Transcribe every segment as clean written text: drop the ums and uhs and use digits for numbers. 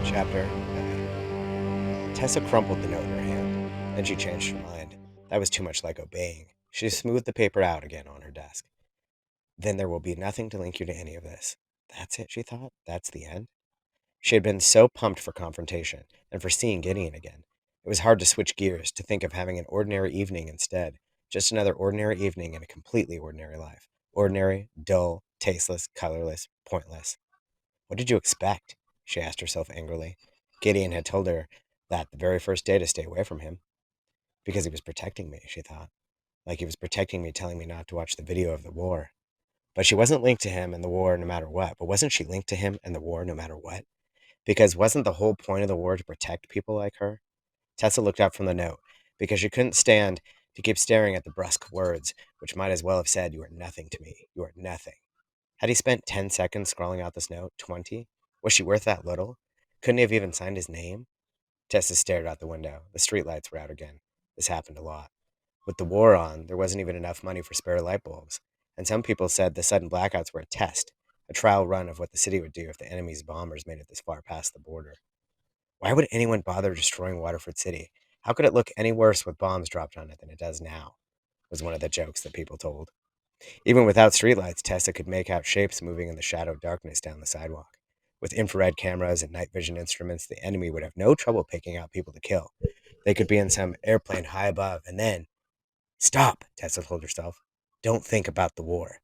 Chapter 9. Tessa crumpled the note in her hand. Then she changed her mind. That was too much like obeying. She smoothed the paper out again on her desk. Then there will be nothing to link you to any of this. That's it, she thought. That's the end. She had been so pumped for confrontation and for seeing Gideon again. It was hard to switch gears, to think of having an ordinary evening instead. Just another ordinary evening in a completely ordinary life. Ordinary, dull, tasteless, colorless, pointless. What did you expect? She asked herself angrily. Gideon had told her that the very first day to stay away from him. Because he was protecting me, she thought. Like he was protecting me, telling me not to watch the video of the war. But she wasn't linked to him and the war no matter what. But wasn't she linked to him and the war no matter what? Because wasn't the whole point of the war to protect people like her? Tessa looked up from the note, because she couldn't stand to keep staring at the brusque words, which might as well have said, "You are nothing to me. You are nothing." Had he spent 10 seconds scrawling out this note? 20? Was she worth that little? Couldn't he have even signed his name? Tessa stared out the window. The streetlights were out again. This happened a lot. With the war on, there wasn't even enough money for spare light bulbs. And some people said the sudden blackouts were a test, a trial run of what the city would do if the enemy's bombers made it this far past the border. Why would anyone bother destroying Waterford City? How could it look any worse with bombs dropped on it than it does now? Was one of the jokes that people told. Even without streetlights, Tessa could make out shapes moving in the shadowed darkness down the sidewalk. With infrared cameras and night vision instruments, the enemy would have no trouble picking out people to kill. They could be in some airplane high above, and then... Stop, Tessa told herself. Don't think about the war.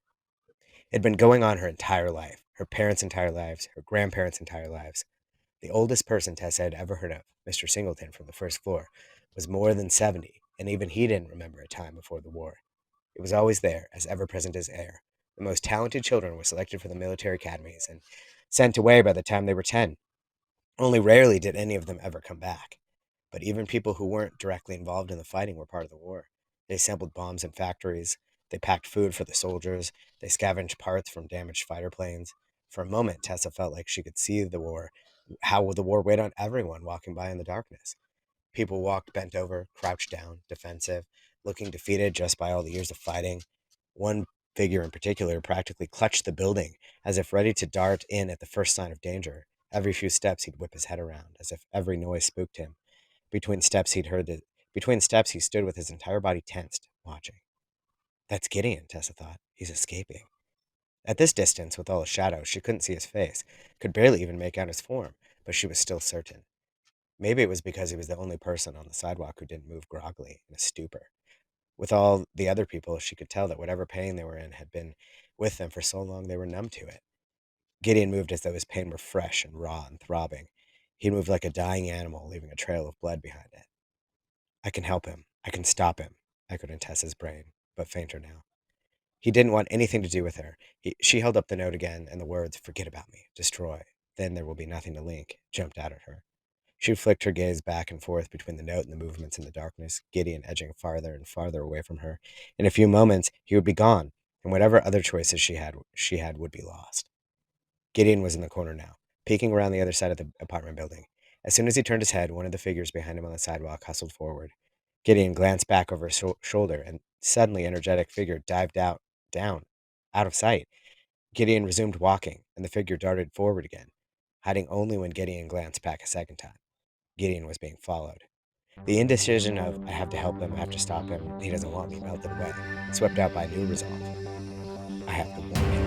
It had been going on her entire life, her parents' entire lives, her grandparents' entire lives. The oldest person Tessa had ever heard of, Mr. Singleton from the first floor, was more than 70, and even he didn't remember a time before the war. It was always there, as ever present as air. The most talented children were selected for the military academies and sent away by the time they were 10. Only rarely did any of them ever come back. But even people who weren't directly involved in the fighting were part of the war. They assembled bombs in factories, they packed food for the soldiers, they scavenged parts from damaged fighter planes. For a moment, Tessa felt like she could see the war, how the war weighed on everyone walking by in the darkness. People walked bent over, crouched down, defensive, looking defeated just by all the years of fighting. One figure in particular practically clutched the building, as if ready to dart in at the first sign of danger. Every few steps he'd whip his head around, as if every noise spooked him. Between steps he stood with his entire body tensed, watching. That's Gideon, Tessa thought. He's escaping. At this distance, with all the shadows, she couldn't see his face, could barely even make out his form, but she was still certain. Maybe it was because he was the only person on the sidewalk who didn't move groggily, in a stupor. With all the other people, she could tell that whatever pain they were in had been with them for so long they were numb to it. Gideon moved as though his pain were fresh and raw and throbbing. He moved like a dying animal, leaving a trail of blood behind it. I can help him. I can stop him, echoed in Tessa's brain, but fainter now. He didn't want anything to do with her. She held up the note again, and the words, "Forget about me. Destroy. Then there will be nothing to link," jumped out at her. She flicked her gaze back and forth between the note and the movements in the darkness, Gideon edging farther and farther away from her. In a few moments, he would be gone, and whatever other choices she had would be lost. Gideon was in the corner now, peeking around the other side of the apartment building. As soon as he turned his head, one of the figures behind him on the sidewalk hustled forward. Gideon glanced back over his shoulder, and suddenly energetic figure dived out of sight. Gideon resumed walking, and the figure darted forward again, hiding only when Gideon glanced back a second time. Gideon was being followed. The indecision of, I have to help him, I have to stop him, he doesn't want me, melted away, swept out by a new resolve. I have to warn him.